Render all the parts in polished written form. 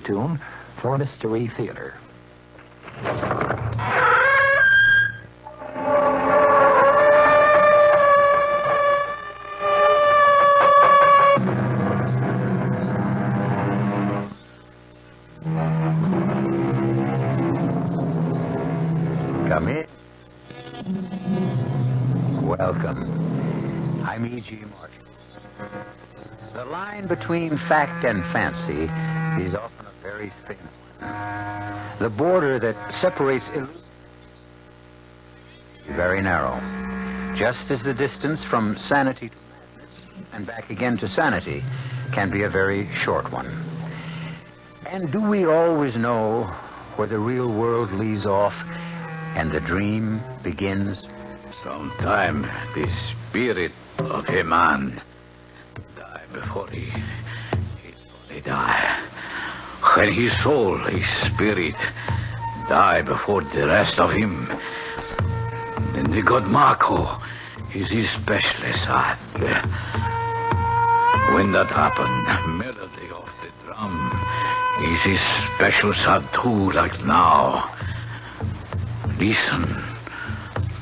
Tune for Mystery Theater. Come in. Welcome. I'm E.G. Marshall. The line between fact and fancy is often a very thin one. The border that separates illusion is very narrow, just as the distance from sanity to madness and back again to sanity can be a very short one. And do we always know where the real world leaves off and the dream begins? Sometime the spirit of a man die before his body die. When his soul, his spirit, die before the rest of him, then the god Marco is his especially sad. When that happened, melody of the drum is his special sad too, like now. Listen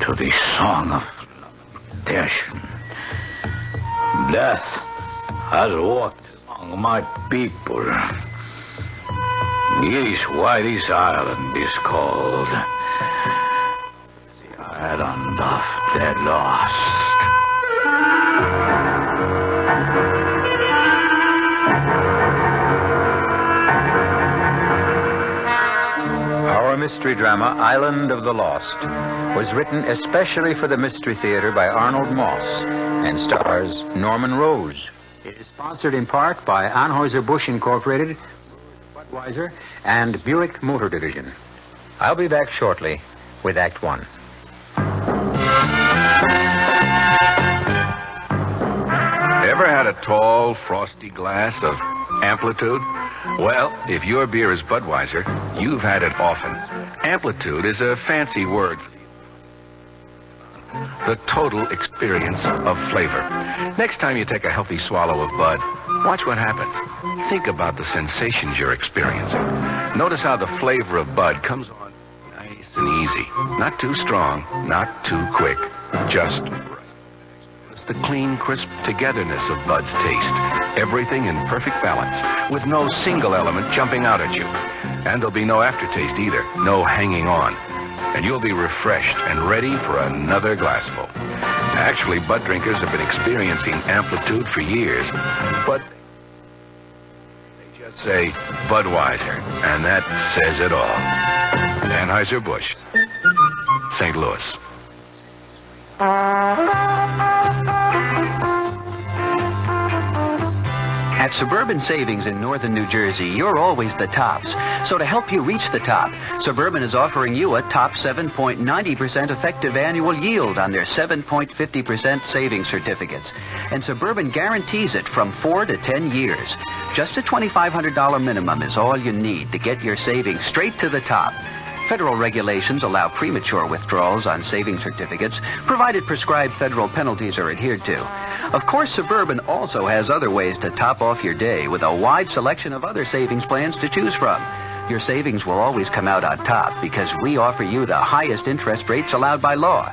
to the song of lamentation. Death has walked among my people. It is why this island is called the Island of the Lost. Our mystery drama, Island of the Lost, was written especially for the Mystery Theater by Arnold Moss and stars Norman Rose. It is sponsored in part by Anheuser-Busch Incorporated, Budweiser, and Buick Motor Division. I'll be back shortly with Act One. Ever had a tall, frosty glass of Amplitude? Well, if your beer is Budweiser, you've had it often. Amplitude is a fancy word. The total experience of flavor. Next time you take a healthy swallow of Bud, watch what happens. Think about the sensations you're experiencing. Notice how the flavor of Bud comes on nice and easy. Not too strong, not too quick. Just right. It's the clean, crisp togetherness of Bud's taste. Everything in perfect balance, with no single element jumping out at you. And there'll be no aftertaste either, no hanging on. And you'll be refreshed and ready for another glassful. Actually, Bud drinkers have been experiencing Amplitude for years, but they just say Budweiser, and that says it all. Anheuser-Busch, St. Louis. At Suburban Savings in northern New Jersey, you're always the tops. So to help you reach the top, Suburban is offering you a top 7.90% effective annual yield on their 7.50% savings certificates. And Suburban guarantees it from 4 to 10 years. Just a $2,500 minimum is all you need to get your savings straight to the top. Federal regulations allow premature withdrawals on savings certificates, provided prescribed federal penalties are adhered to. Of course, Suburban also has other ways to top off your day with a wide selection of other savings plans to choose from. Your savings will always come out on top because we offer you the highest interest rates allowed by law.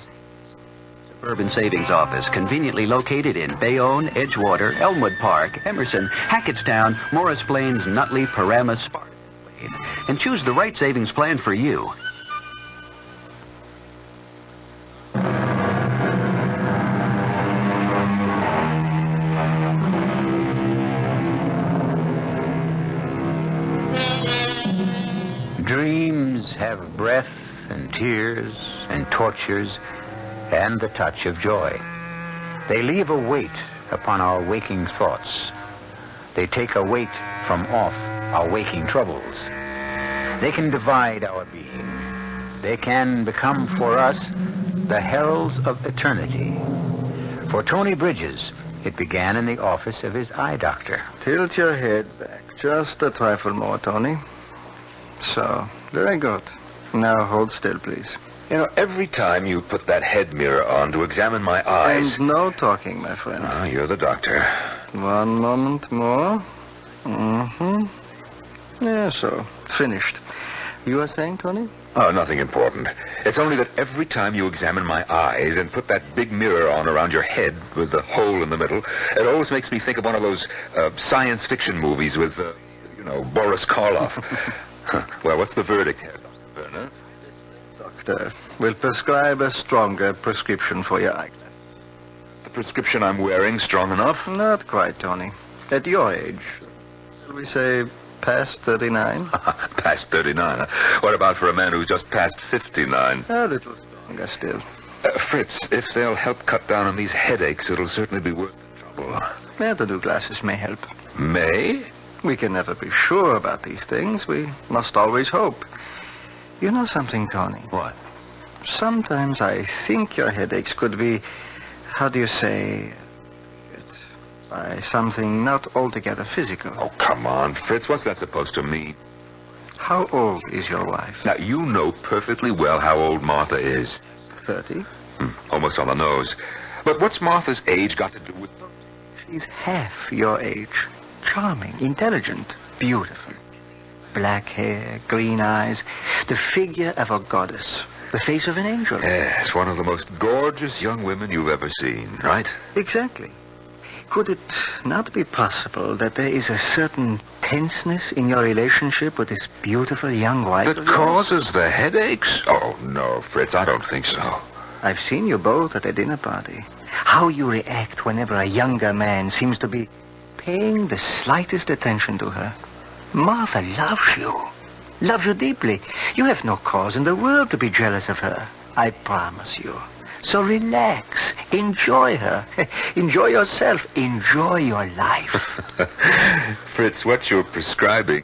Suburban Savings Office, conveniently located in Bayonne, Edgewater, Elmwood Park, Emerson, Hackettstown, Morris Plains, Nutley, Paramus, Sparta. And choose the right savings plan for you. Dreams have breath and tears and tortures and the touch of joy. They leave a weight upon our waking thoughts. They take a weight from off our waking troubles. They can divide our being. They can become for us the heralds of eternity. For Tony Bridges, it began in the office of his eye doctor. Tilt your head back just a trifle more, Tony. So, very good. Now hold still, please. You know, every time you put that head mirror on to examine my eyes... And no talking, my friend. Ah, you're the doctor. One moment more. Mm-hmm. Yeah, so. Finished. You were saying, Tony? Oh, nothing important. It's only that every time you examine my eyes and put that big mirror on around your head with the hole in the middle, it always makes me think of one of those science fiction movies with, Boris Karloff. Well, what's the verdict here, Dr. Werner? Doctor, we'll prescribe a stronger prescription for your eyeglass. The prescription I'm wearing strong enough? Not quite, Tony. At your age, shall we say past 39? Past 39? What about for a man who's just past 59? A little stronger still. Fritz, if they'll help cut down on these headaches, it'll certainly be worth the trouble. Yeah, the new glasses may help. May? We can never be sure about these things. We must always hope. You know something, Tony? What? Sometimes I think your headaches could be, how do you say, by something not altogether physical. Oh, come on, Fritz. What's that supposed to mean? How old is your wife? Now, you know perfectly well how old Martha is. 30. Almost on the nose. But what's Martha's age got to do with... She's half your age. Charming, intelligent, beautiful. Black hair, green eyes, the figure of a goddess, the face of an angel. Yes, one of the most gorgeous young women you've ever seen, right? Exactly. Could it not be possible that there is a certain tenseness in your relationship with this beautiful young wife That of yours? causes the headaches? Oh, no, Fritz, I don't think so. I've seen you both at a dinner party. How you react whenever a younger man seems to be paying the slightest attention to her. Martha loves you. Loves you deeply. You have no cause in the world to be jealous of her. I promise you. So relax. Enjoy her. Enjoy yourself. Enjoy your life. Fritz, what you're prescribing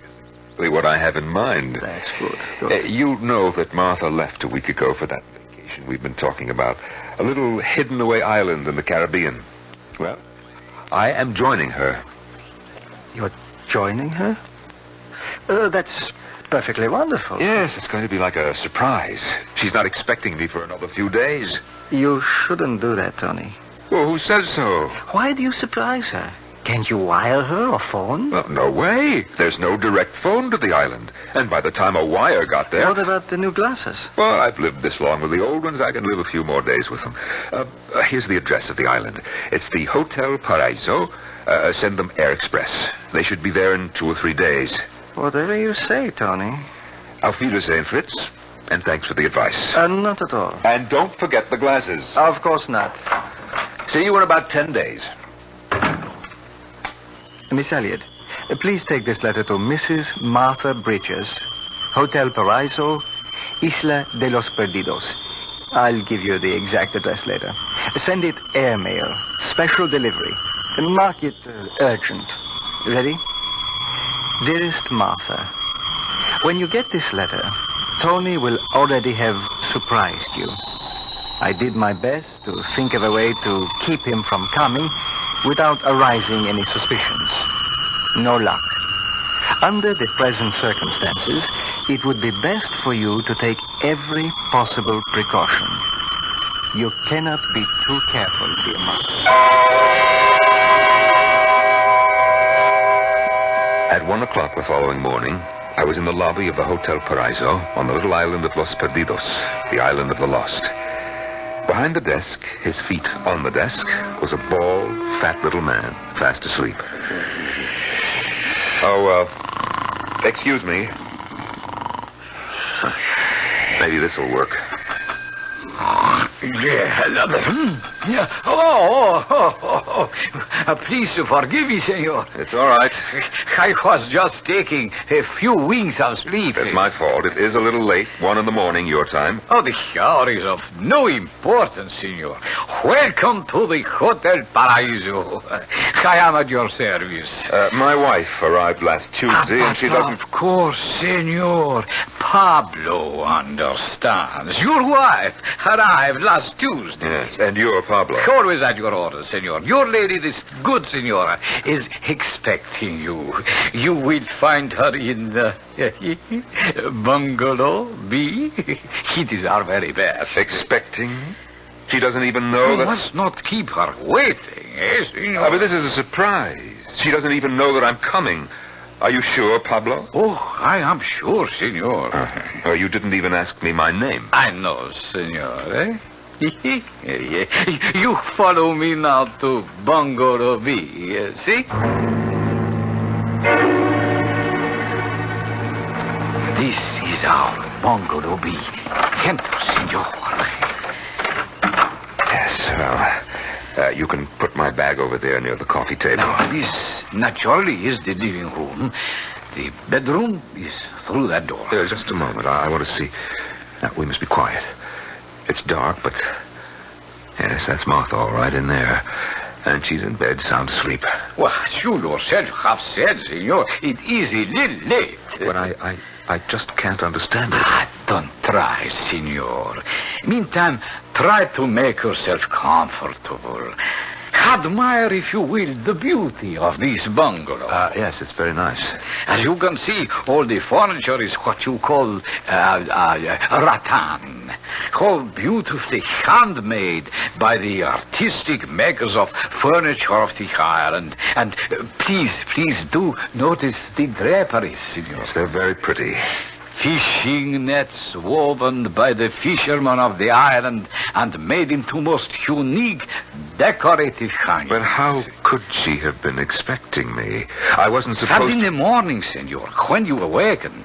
is what I have in mind. That's good. You know that Martha left a week ago for that vacation we've been talking about. A little hidden-away island in the Caribbean. Well, I am joining her. You're joining her? That's perfectly wonderful. Yes, it's going to be like a surprise. She's not expecting me for another few days. You shouldn't do that, Tony. Well, who says so? Why do you surprise her? Can't you wire her or phone? Well, no way. There's no direct phone to the island. And by the time a wire got there... What about the new glasses? Well, I've lived this long with the old ones. I can live a few more days with them. Here's the address of the island. It's the Hotel Paraiso. Send them Air Express. They should be there in 2 or 3 days. Whatever you say, Tony. Auf Wiedersehen, Fritz. And thanks for the advice. Not at all. And don't forget the glasses. Of course not. See you in about 10 days. Miss Elliot, please take this letter to Mrs. Martha Bridges, Hotel Paraiso, Isla de los Perdidos. I'll give you the exact address later. Send it airmail, special delivery, and mark it urgent. Ready? Dearest Martha, when you get this letter, Tony will already have surprised you. I did my best to think of a way to keep him from coming without arousing any suspicions. No luck. Under the present circumstances, it would be best for you to take every possible precaution. You cannot be too careful, dear Martha. At 1 o'clock the following morning, I was in the lobby of the Hotel Paraiso on the little island of Los Perdidos, the island of the lost. Behind the desk, his feet on the desk, was a bald, fat little man, fast asleep. Excuse me. Maybe this will work. Please forgive me, senor. It's all right. I was just taking a few winks of sleep. It's my fault. It is a little late. 1 in the morning, your time. Oh, the hour is of no importance, senor. Welcome to the Hotel Paraiso. I am at your service. My wife arrived last Tuesday, and she doesn't... Of course, senor. Pablo understands. Your wife arrived last Tuesday. Yes, and you're Pablo. Always at your orders, senor. Your lady, this good senora, is expecting you. You will find her in the bungalow B. It is our very best. Expecting? She doesn't even know You that... must not keep her waiting, eh, senor? But this is a surprise. She doesn't even know that I'm coming. Are you sure, Pablo? Oh, I am sure, senor. You didn't even ask me my name. I know, senor, eh? You follow me now to Bungalow B, see? This is our Bungalow B. Enter, senor. Yes, well, you can put my bag over there near the coffee table. Now, this naturally is the living room. The bedroom is through that door. Just a moment. I want to see. Now, we must be quiet. It's dark, but... Yes, that's Martha all right in there. And she's in bed, sound asleep. Well, you yourself have said, senor, it is a little late. But I just can't understand it. Don't try, senor. Meantime, try to make yourself comfortable. Admire, if you will, the beauty of this bungalow. Yes, it's very nice. As you can see, all the furniture is what you call rattan. All beautifully handmade by the artistic makers of furniture of the island. And please do notice the draperies, senor. Yes, they're very pretty. Fishing nets woven by the fishermen of the island and made into most unique decorative hangings. But how could she have been expecting me? I wasn't supposed And in the morning, senor, when you awaken,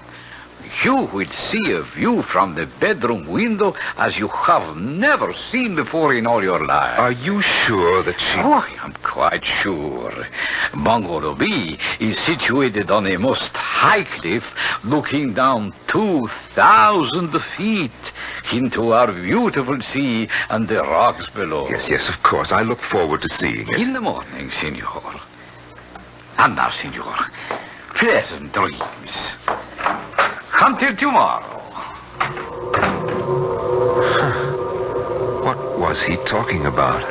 you will see a view from the bedroom window as you have never seen before in all your life. Are you sure that she... Oh, I am quite sure. Bungalow B is situated on a most high cliff looking down 2,000 feet into our beautiful sea and the rocks below. Yes, of course. I look forward to seeing it. In the morning, senor. And now, senor, pleasant dreams. Until tomorrow. What was he talking about?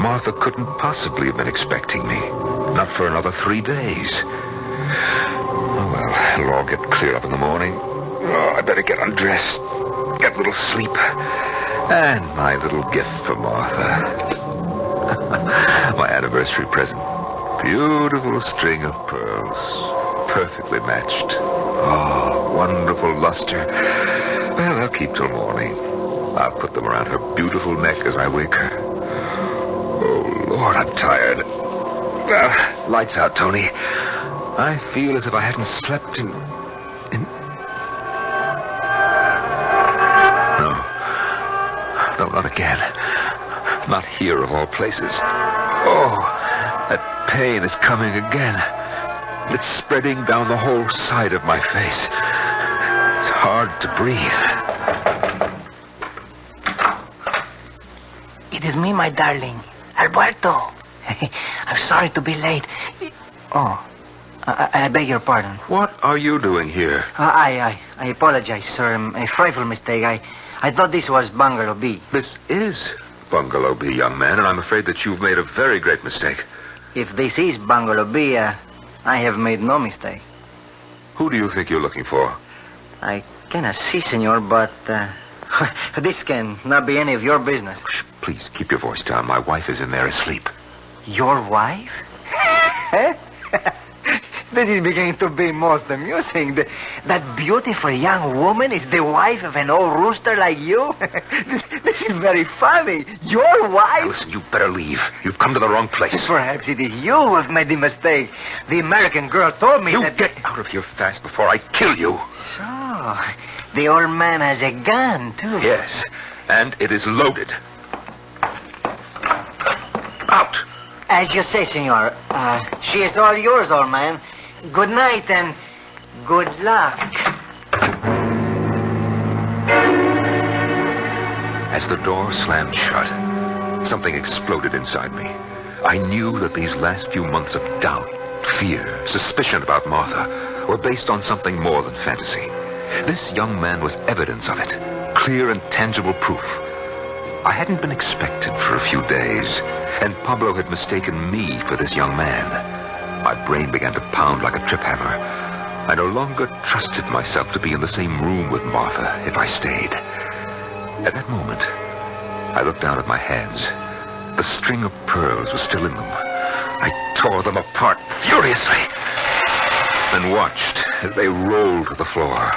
Martha couldn't possibly have been expecting me. Not for another 3 days. Oh, well, it'll all get clear up in the morning. Oh, I better get undressed. Get a little sleep. And my little gift for Martha. My anniversary present. Beautiful string of pearls. Perfectly matched. Oh, wonderful luster. Well, they'll keep till morning. I'll put them around her beautiful neck as I wake her. Oh, Lord, I'm tired. Well, lights out, Tony. I feel as if I hadn't slept in... No, not again. Not here, of all places. Oh, that pain is coming again. It's spreading down the whole side of my face. It's hard to breathe. It is me, my darling. Alberto. I'm sorry to be late. Oh, I beg your pardon. What are you doing here? I apologize, sir. A frightful mistake. I thought this was Bungalow B. This is Bungalow B, young man, and I'm afraid that you've made a very great mistake. If this is Bungalow B, I have made no mistake. Who do you think you're looking for? I cannot see, senor, but this can not be any of your business. Shh, please, keep your voice down. My wife is in there asleep. Your wife? This is beginning to be most amusing. That beautiful young woman is the wife of an old rooster like you? This is very funny. Your wife? Now listen, you better leave. You've come to the wrong place. Perhaps it is you who have made the mistake. The American girl told me that... Get out of here fast before I kill you. So, the old man has a gun, too. Yes, and it is loaded. Out. As you say, senor. She is all yours, old man. Good night and good luck. As the door slammed shut, something exploded inside me. I knew that these last few months of doubt, fear, suspicion about Martha were based on something more than fantasy. This young man was evidence of it, clear and tangible proof. I hadn't been expected for a few days, and Pablo had mistaken me for this young man. My brain began to pound like a trip hammer. I no longer trusted myself to be in the same room with Martha if I stayed. At that moment, I looked down at my hands. The string of pearls was still in them. I tore them apart furiously. and watched as they rolled to the floor.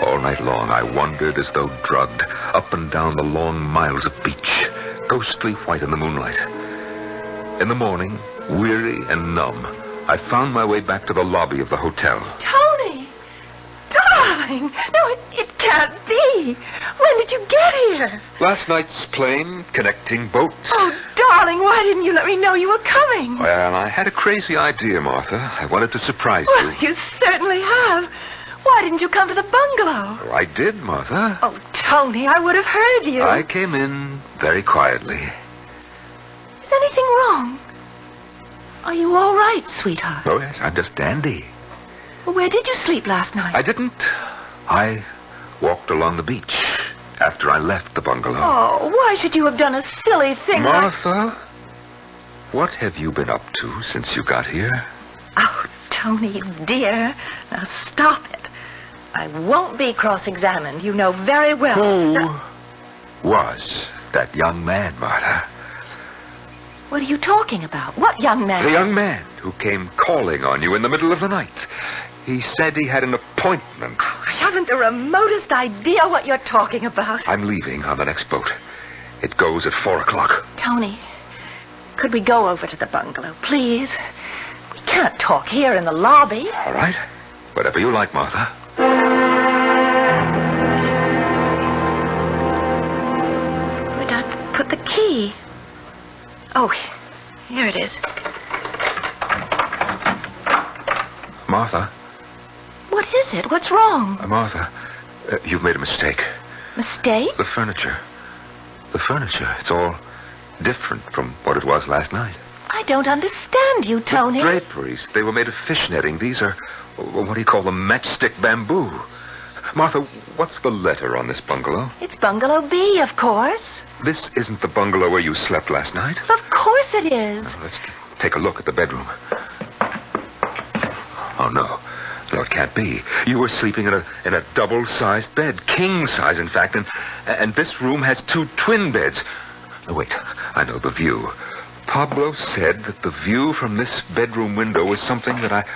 All night long, I wandered as though drugged up and down the long miles of beach, ghostly white in the moonlight. In the morning, weary and numb, I found my way back to the lobby of the hotel. Tony! Darling! No, it can't be. When did you get here? Last night's plane, connecting boats. Oh, darling, why didn't you let me know you were coming? Well, I had a crazy idea, Martha. I wanted to surprise Well, you. you certainly have. Why didn't you come to the bungalow? Oh, I did, Martha. Oh, Tony, I would have heard you. I came in very quietly. Is anything wrong? Are you all right, sweetheart? Oh, yes, I'm just dandy. Well, where did you sleep last night? I didn't. I walked along the beach after I left the bungalow. Oh, why should you have done a silly thing like... Martha, what have you been up to since you got here? Oh, Tony, dear. Now stop it. I won't be cross-examined. You know very well. Who was that young man, Martha? What are you talking about? What young man? The young man who came calling on you in the middle of the night. He said he had an appointment. I haven't the remotest idea what you're talking about. I'm leaving on the next boat. It goes at 4 o'clock. Tony, could we go over to the bungalow, please? We can't talk here in the lobby. All right. Whatever you like, Martha. Where'd I put the key? Oh, here it is. Martha. What is it? What's wrong? Martha, you've made a mistake. Mistake? The furniture. It's all different from what it was last night. I don't understand you, Tony. The draperies, they were made of fish netting. These are, what do you call them, matchstick bamboo. Martha, what's the letter on this bungalow? It's Bungalow B, of course. This isn't the bungalow where you slept last night. Of course it is. Now, let's take a look at the bedroom. Oh, no. No, it can't be. You were sleeping in a double-sized bed. King size, in fact. And this room has 2 twin beds. No, wait. I know the view. Pablo said that the view from this bedroom window was something that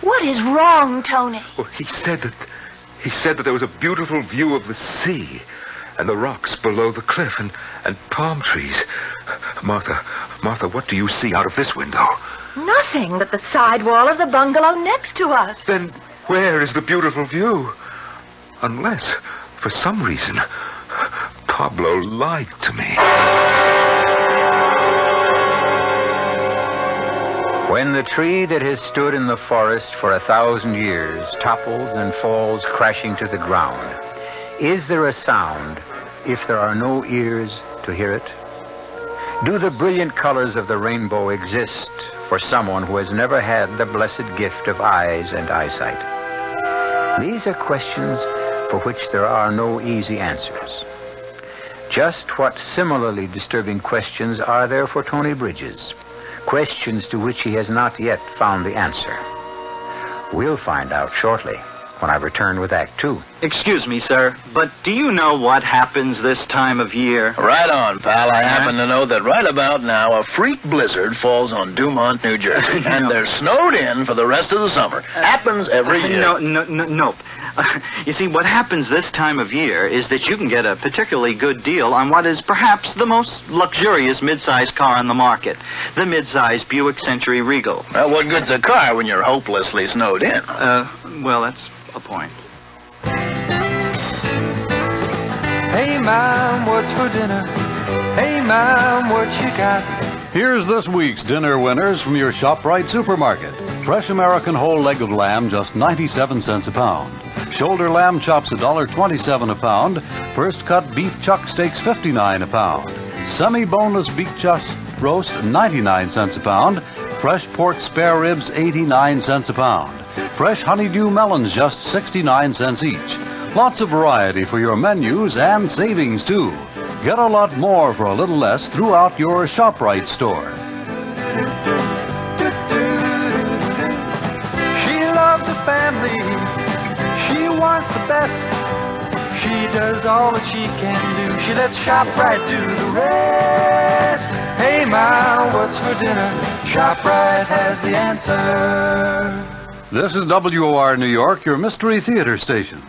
What is wrong, Tony? Well, he said that there was a beautiful view of the sea and the rocks below the cliff and palm trees. Martha, what do you see out of this window? Nothing but the side wall of the bungalow next to us. Then where is the beautiful view? Unless, for some reason, Pablo lied to me. When the tree that has stood in the forest for 1,000 years topples and falls crashing to the ground, is there a sound if there are no ears to hear it? Do the brilliant colors of the rainbow exist for someone who has never had the blessed gift of eyes and eyesight? These are questions for which there are no easy answers. Just what similarly disturbing questions are there for Tony Bridges? Questions to which he has not yet found the answer. We'll find out shortly when I return with Act 2. Excuse me, sir, but do you know what happens this time of year? Right on, pal. I happen to know that right about now a freak blizzard falls on Dumont, New Jersey, and they're snowed in for the rest of the summer. Happens every year. No. You see, what happens this time of year is that you can get a particularly good deal on what is perhaps the most luxurious mid-size car on the market, the mid-size Buick Century Regal. Well, what good's a car when you're hopelessly snowed in? Well, that's a point. Hey, Mom, what's for dinner? Hey, Mom, what you got? Here's this week's dinner winners from your ShopRite supermarket. Fresh American whole leg of lamb, just 97 cents a pound. Shoulder lamb chops, $1.27 a pound. First cut beef chuck steaks, 59 a pound. Semi-boneless beef chuck roast, 99 cents a pound. Fresh pork spare ribs, 89 cents a pound. Fresh honeydew melons, just 69 cents each. Lots of variety for your menus and savings, too. Get a lot more for a little less throughout your ShopRite store. She loves her family. She wants the best. She does all that she can do. She lets ShopRite do the rest. Hey, Ma, what's for dinner? ShopRite has the answer. This is WOR New York, your Mystery Theater station.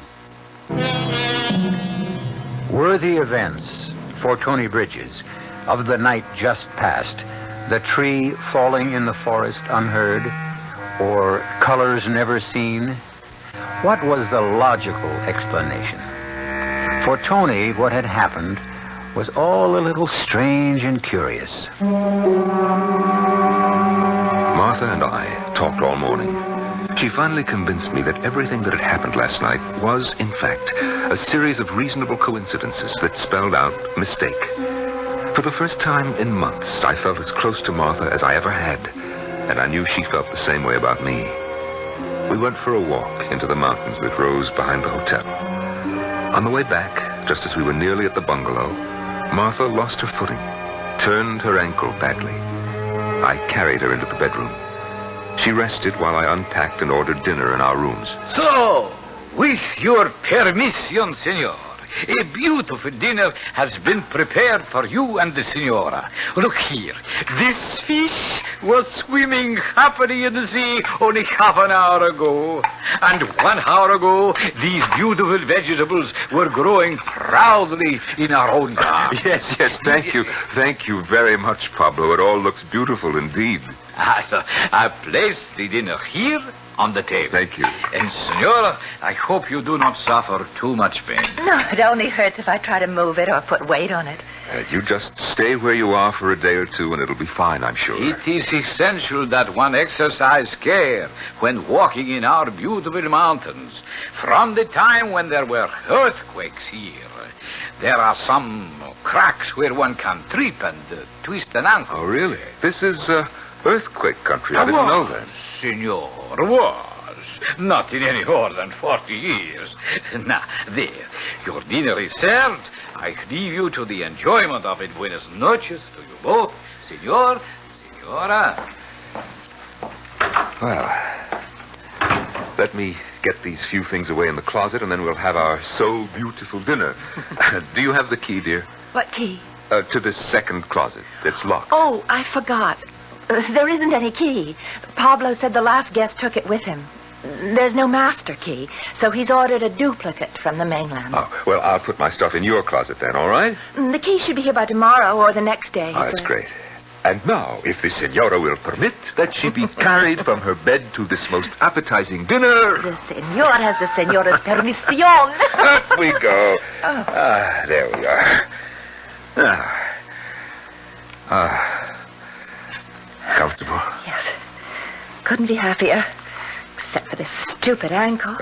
Worthy events for Tony Bridges of the night just past, the tree falling in the forest unheard, or colors never seen. What was the logical explanation? For Tony, what had happened was all a little strange and curious. Martha and I talked all morning. She finally convinced me that everything that had happened last night was, in fact, a series of reasonable coincidences that spelled out mistake. For the first time in months, I felt as close to Martha as I ever had, and I knew she felt the same way about me. We went for a walk into the mountains that rose behind the hotel. On the way back, just as we were nearly at the bungalow, Martha lost her footing, turned her ankle badly. I carried her into the bedroom. She rested while I unpacked and ordered dinner in our rooms. So, with your permission, senor, a beautiful dinner has been prepared for you and the senora. Look here. This fish was swimming happily in the sea only half an hour ago. And 1 hour ago, these beautiful vegetables were growing proudly in our own garden. Yes, thank you. Thank you very much, Pablo. It all looks beautiful indeed. So I placed the dinner here on the table. Thank you. And, senora, I hope you do not suffer too much pain. No, it only hurts if I try to move it or put weight on it. You just stay where you are for a day or two, and it'll be fine, I'm sure. It is essential that one exercise care when walking in our beautiful mountains. From the time when there were earthquakes here, there are some cracks where one can trip and twist an ankle. Oh, really? This is earthquake country. I didn't know that. Senor, was. Not in any more than 40 years. Now, there. Your dinner is served. I leave you to the enjoyment of it. Buenas noches to you both. Senor, senora. Well, let me get these few things away in the closet, and then we'll have our so beautiful dinner. Do you have the key, dear? What key? To this second closet. It's locked. Oh, I forgot. There isn't any key. Pablo said the last guest took it with him. There's no master key, so he's ordered a duplicate from the mainland. Oh, well, I'll put my stuff in your closet then, all right? The key should be here by tomorrow or the next day. Oh, that's great. And now, if the senora will permit, that she be carried from her bed to this most appetizing dinner. The senor has the senora's permission. Up we go. Oh. There we are. Comfortable. Yes. Couldn't be happier. Except for this stupid ankle.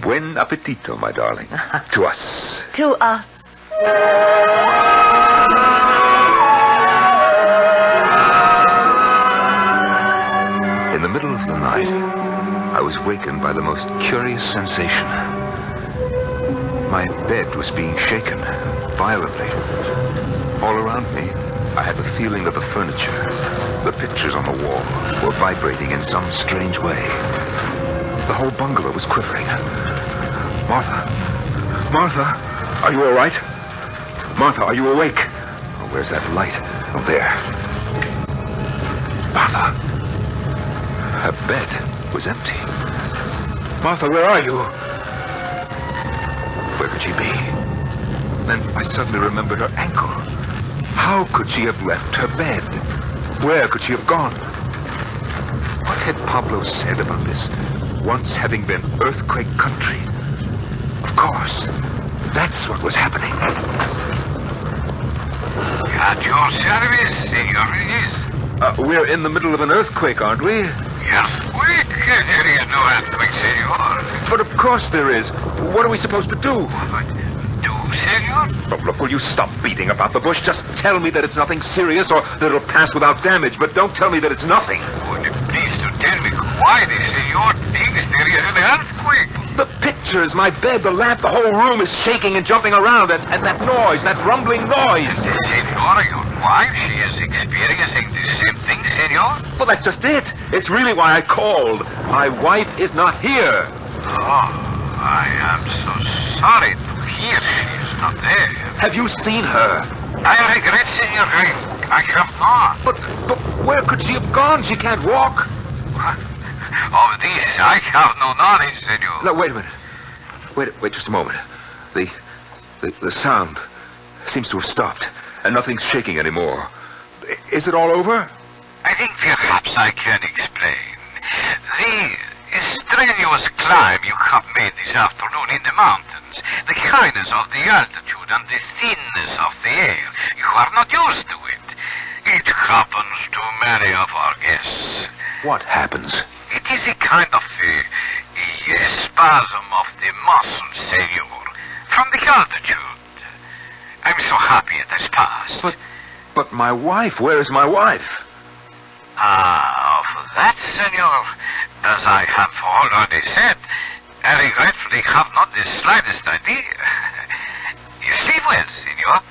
Buen appetito, my darling. To us. To us. In the middle of the night, I was wakened by the most curious sensation. My bed was being shaken violently. All around me, I had the feeling that the furniture, the pictures on the wall, were vibrating in some strange way. The whole bungalow was quivering. Martha, are you all right? Martha, are you awake? Oh, where's that light? Oh, there. Martha. Her bed was empty. Martha, where are you? Where could she be? Then I suddenly remembered her ankle. How could she have left her bed? Where could she have gone? What had Pablo said about this once having been earthquake country? Of course, that's what was happening. At your service, senor Bridges. We're in the middle of an earthquake, aren't we? Earthquake? There is no earthquake, senor. But of course there is. What are we supposed to do? Senor? Oh, look, will you stop beating about the bush? Just tell me that it's nothing serious or that it'll pass without damage, but don't tell me that it's nothing. Would you please to tell me why the senor thinks there is an earthquake? The pictures, my bed, the lamp, the whole room is shaking and jumping around, and that noise, that rumbling noise. The senora, your wife, she is experiencing the same thing, senor? Well, that's just it. It's really why I called. My wife is not here. Oh, I am so sorry to hear she is not there. Have you seen her? I regret, senor. I have not. But Where could she have gone? She can't walk. Of this, I have no knowledge, senor. No, wait a minute. Wait just a moment. The sound seems to have stopped, and nothing's shaking anymore. Is it all over? I think perhaps I can explain. The strenuous climb you have made this afternoon in the mountains, the kindness of the altitude and the thinness of the air, you are not used to it. It happens to many of our guests. What happens? It is a kind of a spasm of the muscles, senor, from the altitude. I'm so happy it has passed. But my wife, where is my wife? Of that, senor, as I have already said, I regretfully have not the slightest idea. You sleep well, senor.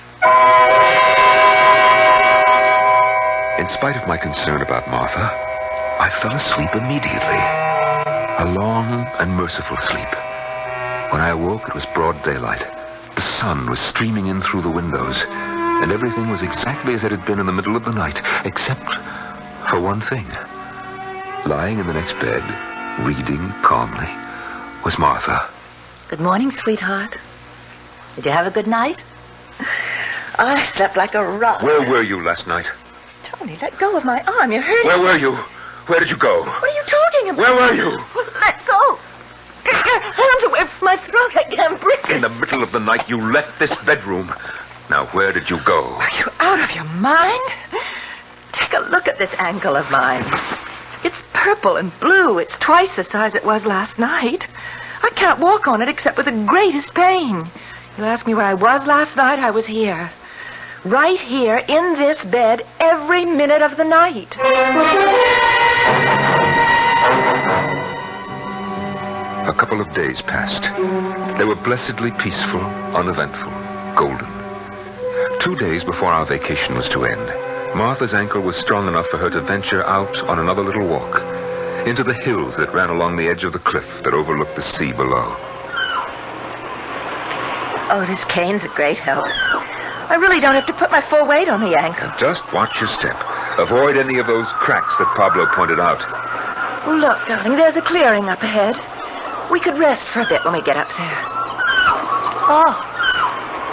In spite of my concern about Martha, I fell asleep immediately. A long and merciful sleep. When I awoke, it was broad daylight. The sun was streaming in through the windows, and everything was exactly as it had been in the middle of the night, except for one thing. Lying in the next bed, reading calmly, was Martha. Good morning, sweetheart. Did you have a good night? I slept like a rock. Where were you last night? Tony, let go of my arm. You're hurting. Where were you? Where did you go? What are you talking about? Where were you? Well, let go. Get your hands away from my throat. I can't breathe. In the middle of the night, you left this bedroom. Now, where did you go? Are you out of your mind? Take a look at this ankle of mine. It's purple and blue. It's twice the size it was last night. I can't walk on it except with the greatest pain. You asked me where I was last night, I was here. Right here in this bed every minute of the night. A couple of days passed. They were blessedly peaceful, uneventful, golden. 2 days before our vacation was to end, Martha's ankle was strong enough for her to venture out on another little walk into the hills that ran along the edge of the cliff that overlooked the sea below. Oh, this cane's a great help. I really don't have to put my full weight on the ankle. Just watch your step. Avoid any of those cracks that Pablo pointed out. Oh, look, darling, there's a clearing up ahead. We could rest for a bit when we get up there. Oh,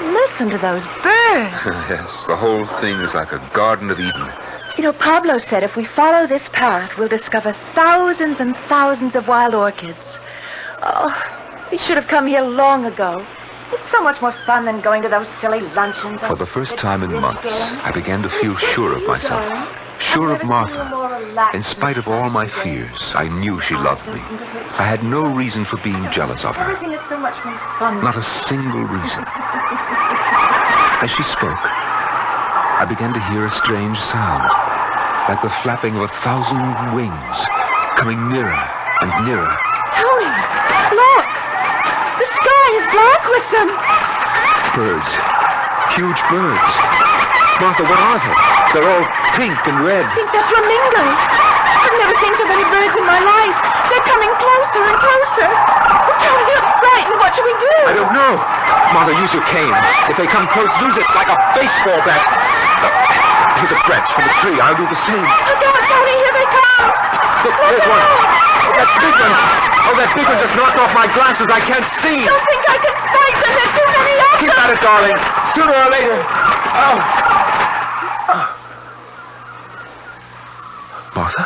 listen to those birds. Yes, the whole thing is like a Garden of Eden. You know, Pablo said if we follow this path, we'll discover thousands and thousands of wild orchids. Oh, we should have come here long ago. It's so much more fun than going to those silly luncheons. For the first time in months, I began to feel sure of myself. Sure of Martha. In spite of all my fears, I knew she loved me. I had no reason for being jealous of her. Everything is so much more fun. Not a single reason. As she spoke, I began to hear a strange sound, like the flapping of 1,000 wings, coming nearer and nearer. Tony, look! The sky is black with them. Birds. Huge birds. Martha, what are they? They're all pink and red. I think they're flamingos. I've never seen so many birds in my life. They're coming closer and closer. Oh, Tony, you're frightened. What should we do? I don't know. Martha, use your cane. If they come close, use it like a baseball bat. Here's a branch from a tree. I'll do the same. Look out, Tony. Here they come. Look, there's one. Oh, that big one. Oh, that big one just knocked off my glasses. I can't see. Don't think I can fight them. There's too many of them. Keep at it, darling. Sooner or later. Oh. Martha?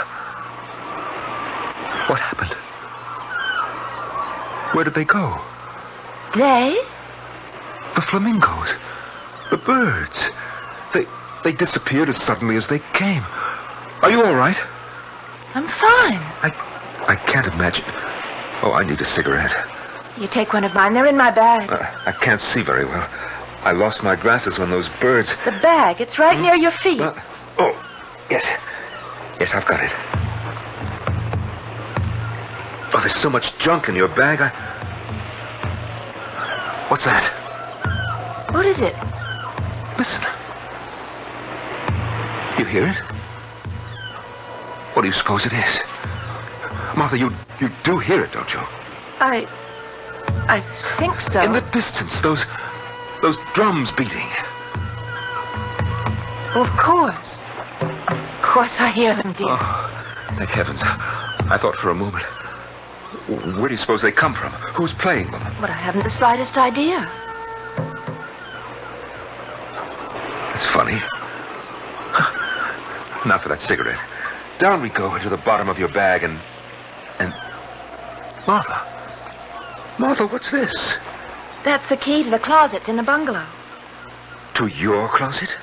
What happened? Where did they go? They? The flamingos. The birds. They disappeared as suddenly as they came. Are you all right? I'm fine. I can't imagine. Oh, I need a cigarette. You take one of mine. They're in my bag. I can't see very well. I lost my glasses when those birds... The bag. It's right near your feet. Oh, yes. Yes, I've got it. Oh, there's so much junk in your bag. What's that? What is it? Listen. You hear it? What do you suppose it is? Martha, you do hear it, don't you? I think so. In the distance, those drums beating. Well, of course. Of course I hear them, dear. Oh, thank heavens. I thought for a moment. Where do you suppose they come from? Who's playing them? But I haven't the slightest idea. That's funny. Now for that cigarette. Down we go into the bottom of your bag and... Martha. Martha, what's this? That's the key to the closets in the bungalow. To your closet?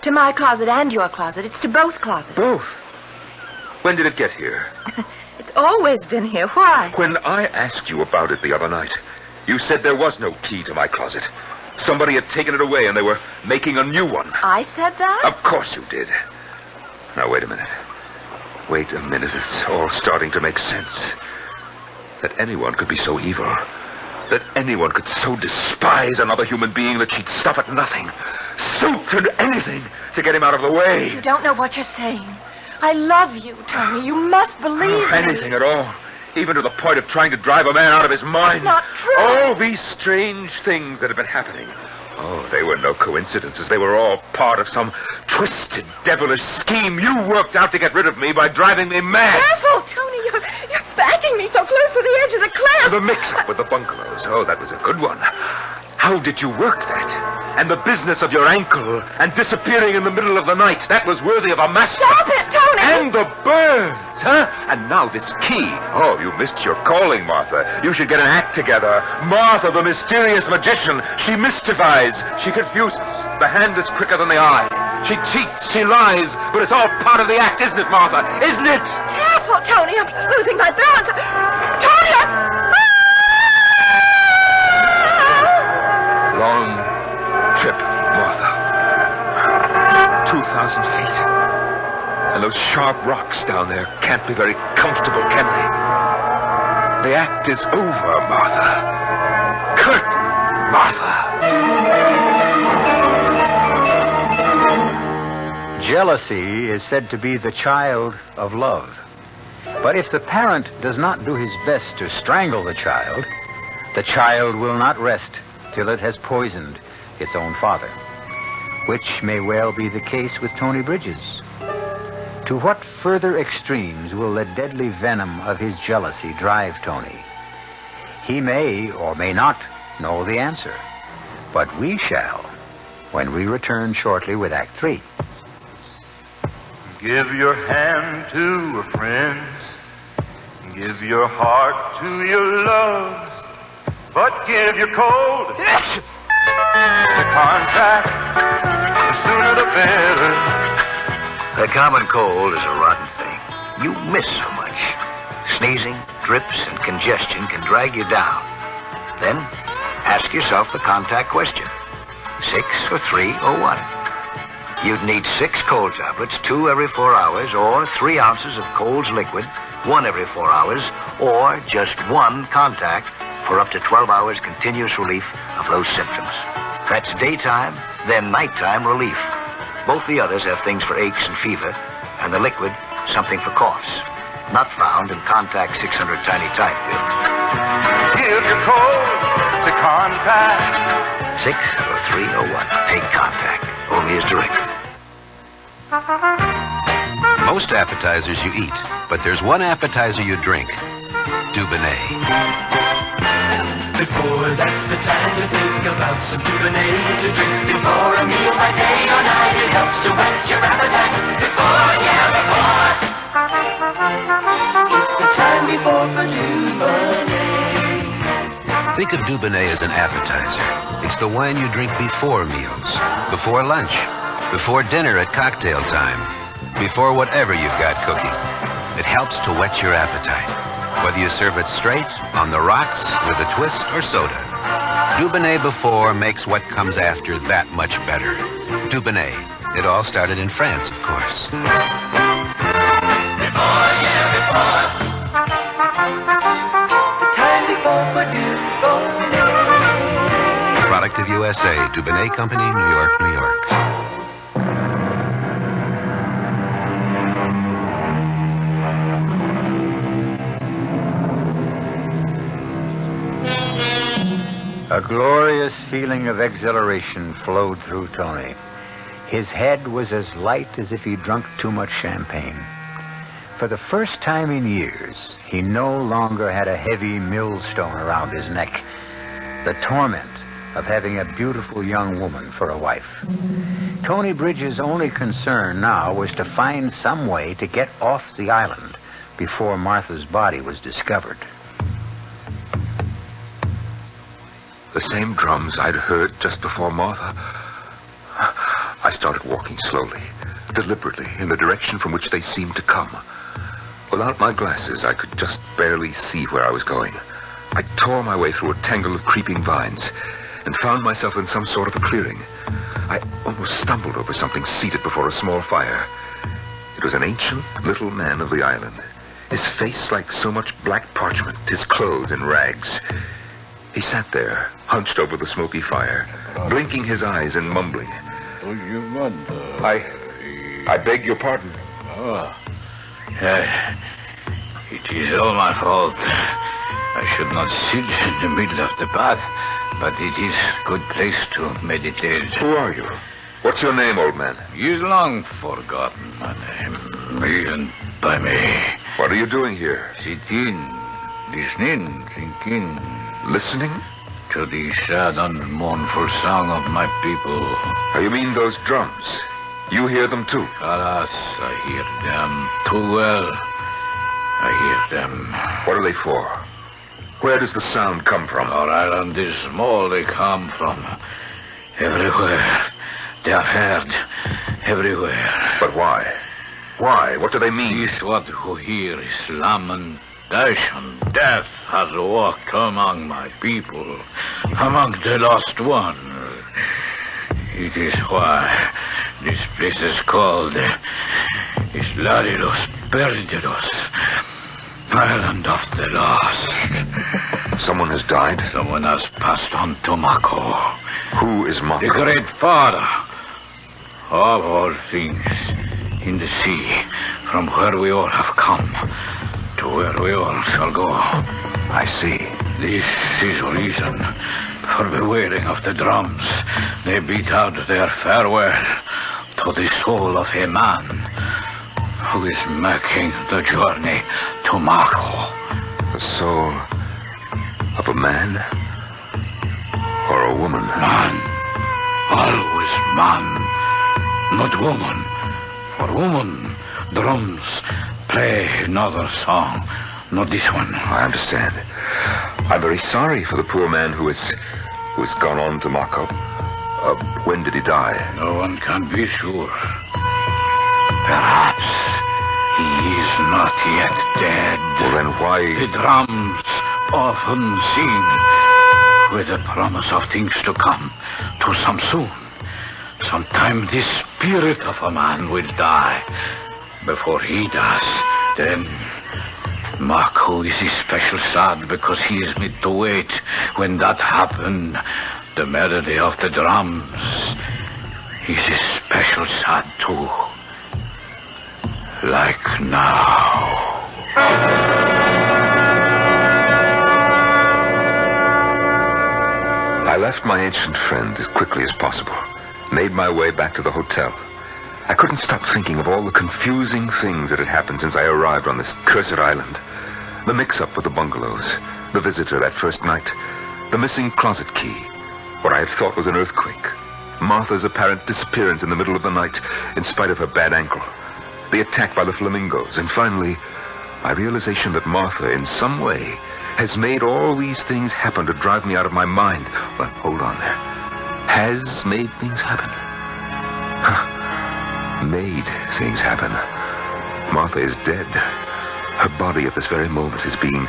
To my closet and your closet. It's to both closets. Both? When did it get here? It's always been here. Why? When I asked you about it the other night, you said there was no key to my closet. Somebody had taken it away and they were making a new one. I said that? Of course you did. Now, wait a minute. Wait a minute. It's all starting to make sense. That anyone could be so evil. That anyone could so despise another human being that she'd stop at nothing. Stoop to anything to get him out of the way. You don't know what you're saying. I love you, Tony. You must believe me. Anything at all. Even to the point of trying to drive a man out of his mind. It's not true. All these strange things that have been happening. Oh, they were no coincidences. They were all part of some twisted, devilish scheme you worked out to get rid of me by driving me mad. Careful, Tony. You're backing me so close to the edge of the cliff. The mix-up with the bungalows. Oh, that was a good one. How did you work that? And the business of your ankle and disappearing in the middle of the night. That was worthy of a master. Stop it, Tony! And the birds, huh? And now this key. Oh, you missed your calling, Martha. You should get an act together. Martha, the mysterious magician. She mystifies. She confuses. The hand is quicker than the eye. She cheats. She lies. But it's all part of the act, isn't it, Martha? Isn't it? Careful, Tony. I'm losing my balance. Tony! Long trip, Martha. 2,000 feet. And those sharp rocks down there can't be very comfortable, can they? The act is over, Martha. Curtain, Martha. Jealousy is said to be the child of love. But if the parent does not do his best to strangle the child will not rest till it has poisoned its own father, which may well be the case with Tony Bridges. To what further extremes will the deadly venom of his jealousy drive Tony? He may or may not know the answer, but we shall when we return shortly with Act 3. Give your hand to a friend, give your heart to your love, but give your cold the contract, the sooner the better. The common cold is a rotten thing. You miss so much. Sneezing, drips, and congestion can drag you down. Then, ask yourself the contact question. 6 or 3 or 1. You'd need 6 cold tablets, 2 every 4 hours, or 3 ounces of Cold's liquid, 1 every 4 hours, or just 1 contact for up to 12 hours continuous relief of those symptoms. That's daytime, then nighttime relief. Both the others have things for aches and fever, and the liquid, something for coughs. Not found in Contact 600 Tiny Type pills. Give your cold to Contact. 6 or 3 or 1. Take Contact. Only as directed. Most appetizers you eat, but there's one appetizer you drink. Dubonnet. Before that's the time to think about some Dubonnet to drink. Before a meal by day or night, it helps to whet your appetite. Before, before. It's the time before for Dubonnet. Think of Dubonnet as an appetizer. It's the wine you drink before meals, before lunch, before dinner at cocktail time, before whatever you've got cooking. It helps to whet your appetite. Whether you serve it straight, on the rocks, with a twist, or soda. Dubonnet before makes what comes after that much better. Dubonnet. It all started in France, of course. Before, before. The time before for Dubonnet. A product of USA. Dubonnet Company, New York, New York. A glorious feeling of exhilaration flowed through Tony. His head was as light as if he'd drunk too much champagne. For the first time in years, he no longer had a heavy millstone around his neck. The torment of having a beautiful young woman for a wife. Tony Bridges' only concern now was to find some way to get off the island before Martha's body was discovered. The same drums I'd heard just before Martha. I started walking slowly, deliberately, in the direction from which they seemed to come. Without my glasses, I could just barely see where I was going. I tore my way through a tangle of creeping vines and found myself in some sort of a clearing. I almost stumbled over something seated before a small fire. It was an ancient little man of the island, his face like so much black parchment, his clothes in rags. He sat there, hunched over the smoky fire, blinking his eyes and mumbling. I beg your pardon. It is all my fault. I should not sit in the middle of the path, but it is a good place to meditate. Who are you? What's your name, old man? He is long forgotten, my name, even by me. What are you doing here? Sitting, listening, thinking. Listening? To the sad and mournful song of my people. You mean those drums? You hear them too? Alas, I hear them too well. I hear them. What are they for? Where does the sound come from? Our island is small. They come from everywhere. They are heard everywhere. But why? Why? What do they mean? This what you hear is lamentation. Death has walked among my people, among the lost one. It is why this place is called Isla de los Perdidos, Island of the Lost. Someone has died? Someone has passed on to Mako. Who is Mako? The great father of all things in the sea, from where we all have come to where we all shall go. I see. This is the reason for the wailing of the drums. They beat out their farewell to the soul of a man who is making the journey to Mako. The soul of a man or a woman? Man. Always man, not woman. For woman, drums play another song, not this one. I understand. I'm very sorry for the poor man who has gone on to Mako. When did he die? No one can be sure. Perhaps he is not yet dead. Well, then why... The drums often sing with the promise of things to come, to some soon. Sometime the spirit of a man will die. Before he does, then Mako is especially sad because he is made to wait. When that happened, the melody of the drums is especially sad too. Like now. I left my ancient friend as quickly as possible. Made my way back to the hotel. I couldn't stop thinking of all the confusing things that had happened since I arrived on this cursed island. The mix-up with the bungalows, the visitor that first night, the missing closet key, what I had thought was an earthquake, Martha's apparent disappearance in the middle of the night in spite of her bad ankle, the attack by the flamingos, and finally, my realization that Martha, in some way, has made all these things happen to drive me out of my mind. Well, hold on there. Has made things happen. Made things happen. Martha is dead. Her body at this very moment is being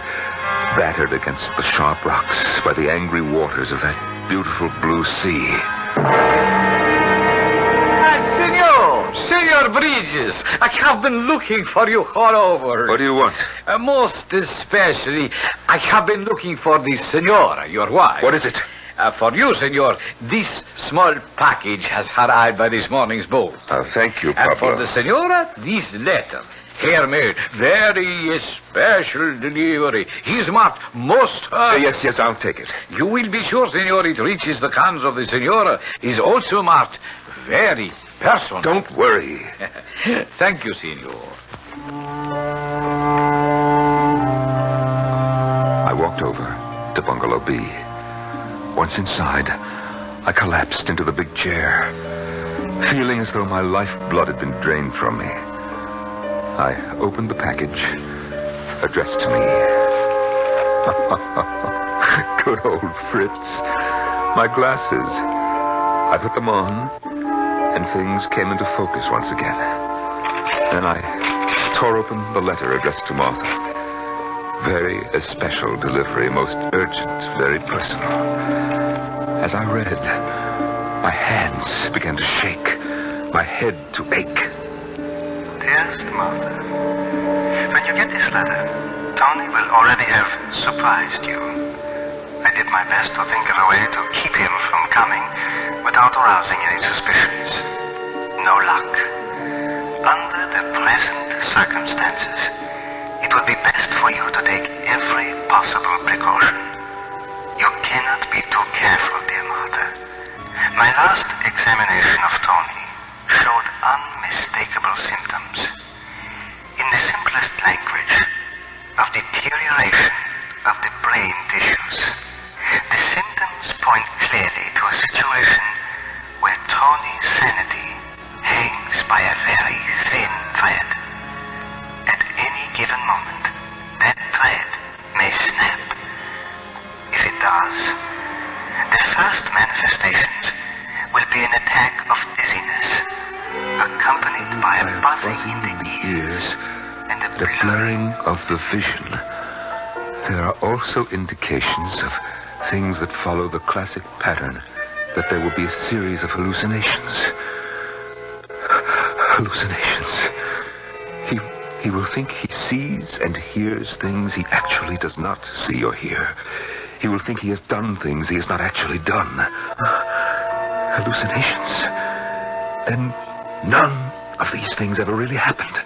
battered against the sharp rocks by the angry waters of that beautiful blue sea. Senor Bridges, I have been looking for you all over. What do you want? Most especially, I have been looking for the senora, your wife. What is it? For you, senor, this small package has arrived by this morning's boat. Thank you, Papa. And for the senora, this letter. Handmade, very special delivery. He's marked most urgent. Yes, I'll take it. You will be sure, senor, it reaches the hands of the senora. Is also marked very person. Don't worry. Thank you, senor. I walked over to Bungalow B. Once inside, I collapsed into the big chair, feeling as though my lifeblood had been drained from me. I opened the package addressed to me. Good old Fritz. My glasses. I put them on, and things came into focus once again. Then I tore open the letter addressed to Martha. Very especial delivery, most urgent, very personal. As I read, my hands began to shake, my head to ache. Dearest Martha, when you get this letter, Tony will already have surprised you. I did my best to think of a way to keep him from coming without arousing any suspicions. No luck. Under the present circumstances, it would be best for you to take every possible precaution. You cannot be too careful, dear Martha. My last examination of Tony showed unmistakable symptoms. In the simplest language, of deterioration of the brain tissues. The symptoms point clearly to a situation where Tony's sanity hangs by a very thin thread. At any given moment, that thread may snap. If it does, the first manifestations will be an attack of dizziness, accompanied by a buzzing in the ears and the blurring of the vision. There are also indications of things that follow the classic pattern, that there will be a series of hallucinations. Hallucinations. He will think he sees and hears things he actually does not see or hear. He will think he has done things he has not actually done. Hallucinations. Then none of these things ever really happened.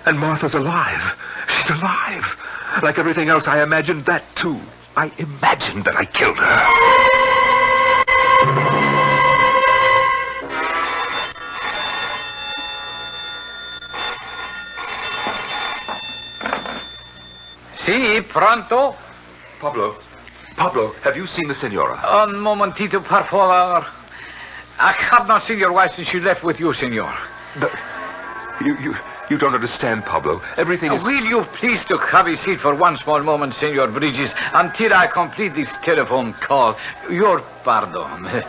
And Martha's alive. She's alive. Like everything else, I imagined that, too. I imagined that I killed her. Si, pronto? Pablo, have you seen the senora? Un momentito, por favor. I have not seen your wife since she left with you, senor. You don't understand, Pablo. Everything is... Will you please to have a seat for one small moment, Senor Bridges, until I complete this telephone call? Your pardon.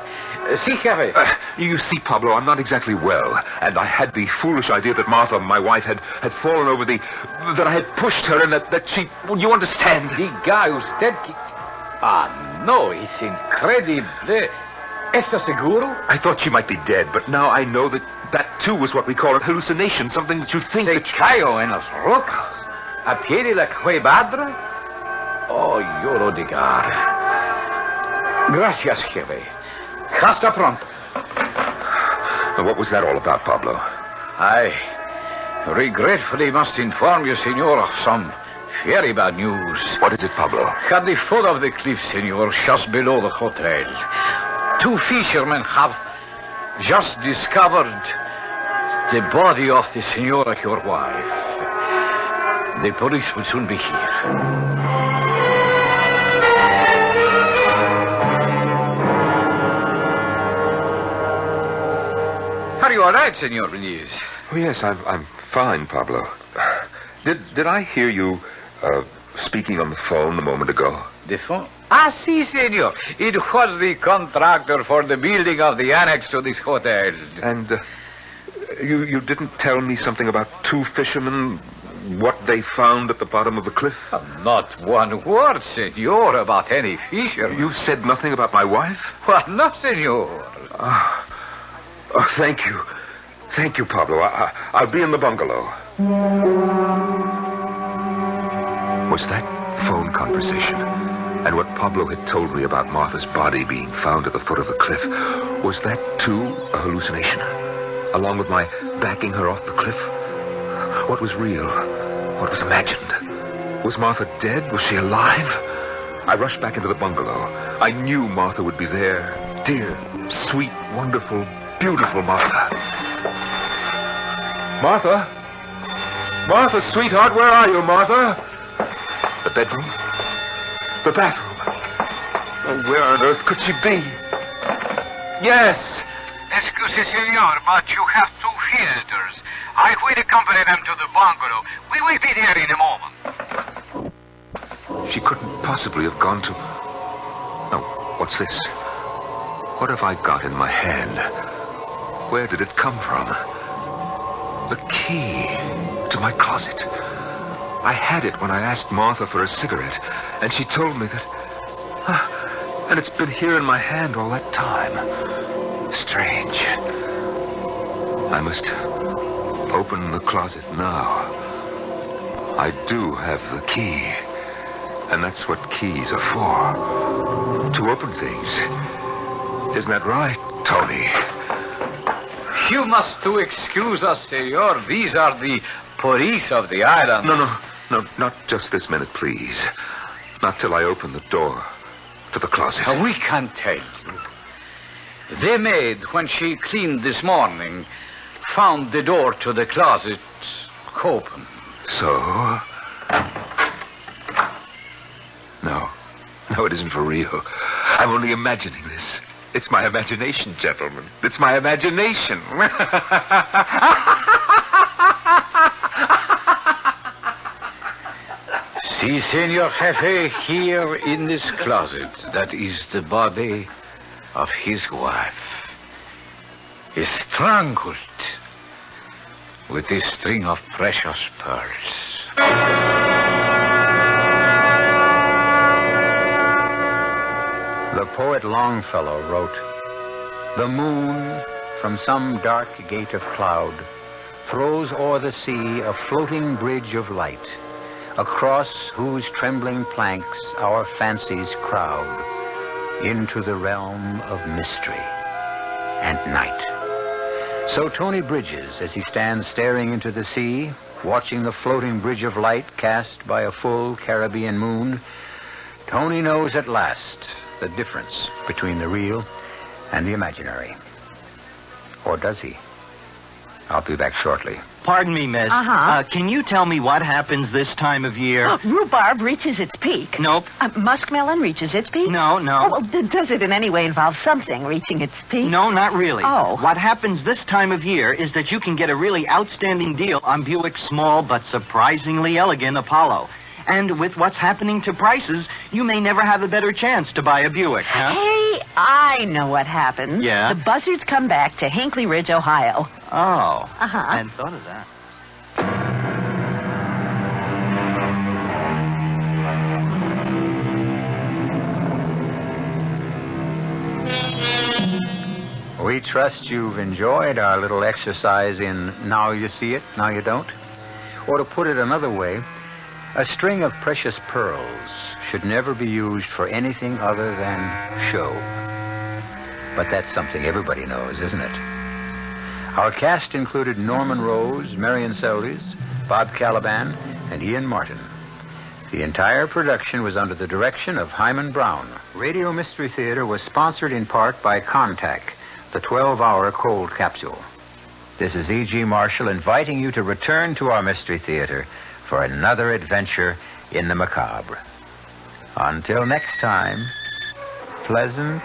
Si, Jefe. You see, Pablo, I'm not exactly well, and I had the foolish idea that Martha, my wife, had fallen over that I had pushed her and that she... You understand? The guy usted... Ah, no, it's incredible. ¿Estás seguro? I thought she might be dead, but now I know that too was what we call a hallucination, something that you think Se cayó en las rocas. A pie de la cuevadra. Oh, yo lo digar. Gracias, jefe. Hasta pronto. What was that all about, Pablo? I regretfully must inform you, senor, of some very bad news. What is it, Pablo? At the foot of the cliff, senor, just below the hotel, 2 fishermen have just discovered the body of the senora, your wife. The police will soon be here. Are you all right, Senor Benitez? Oh, yes, I'm fine, Pablo. Did I hear you speaking on the phone a moment ago? The phone? Ah, si, senor. It was the contractor for the building of the annex to this hotel. And you didn't tell me something about 2 fishermen, what they found at the bottom of the cliff? Not one word, senor, about any fishermen. You said nothing about my wife? Well, no, senor. Oh, thank you. Thank you, Pablo. I'll be in the bungalow. Was that phone conversation and what Pablo had told me about Martha's body being found at the foot of the cliff, was that, too, a hallucination? Along with my backing her off the cliff? What was real? What was imagined? Was Martha dead? Was she alive? I rushed back into the bungalow. I knew Martha would be there. Dear, sweet, wonderful, beautiful Martha. Martha? Martha, sweetheart, where are you, Martha? The bedroom? The bathroom? Oh, where on earth could she be? Yes. Excuse, senor, but you have 2 visitors. I will accompany them to the bungalow. We will be there in a moment. She couldn't possibly have gone to... No, what's this? What have I got in my hand? Where did it come from? The key to my closet. I had it when I asked Martha for a cigarette, and she told me that... and it's been here in my hand all that time. Strange. I must open the closet now. I do have the key, and that's what keys are for. To open things. Isn't that right, Tony? You must excuse us, senor. These are the police of the island. No, not just this minute, please. Not till I open the door to the closet. We can tell you. The maid, when she cleaned this morning, found the door to the closet open. So? No, it isn't for real. I'm only imagining this. It's my imagination, gentlemen. It's my imagination. See, Senor Jefe, here in this closet, that is the body of his wife. Is strangled with a string of precious pearls. The poet Longfellow wrote, "The moon, from some dark gate of cloud, throws o'er the sea a floating bridge of light, across whose trembling planks our fancies crowd into the realm of mystery and night." So Tony Bridges, as he stands staring into the sea, watching the floating bridge of light cast by a full Caribbean moon, Tony knows at last the difference between the real and the imaginary. Or does he? I'll be back shortly. Pardon me, miss. Can you tell me what happens this time of year? Rhubarb reaches its peak. Nope. Muskmelon reaches its peak? No. Does it in any way involve something reaching its peak? No, not really. Oh. What happens this time of year is that you can get a really outstanding deal on Buick's small but surprisingly elegant Apollo. And with what's happening to prices, you may never have a better chance to buy a Buick, huh? Hey, I know what happens. Yeah? The buzzards come back to Hinckley Ridge, Ohio. Oh. I hadn't thought of that. We trust you've enjoyed our little exercise in Now You See It, Now You Don't. Or to put it another way, a string of precious pearls should never be used for anything other than show. But that's something everybody knows, isn't it? Our cast included Norman Rose, Marion Seldes, Bob Caliban, and Ian Martin. The entire production was under the direction of Himan Brown. Radio Mystery Theater was sponsored in part by Contact, the 12-hour cold capsule. This is E.G. Marshall inviting you to return to our Mystery Theater for another adventure in the macabre. Until next time, pleasant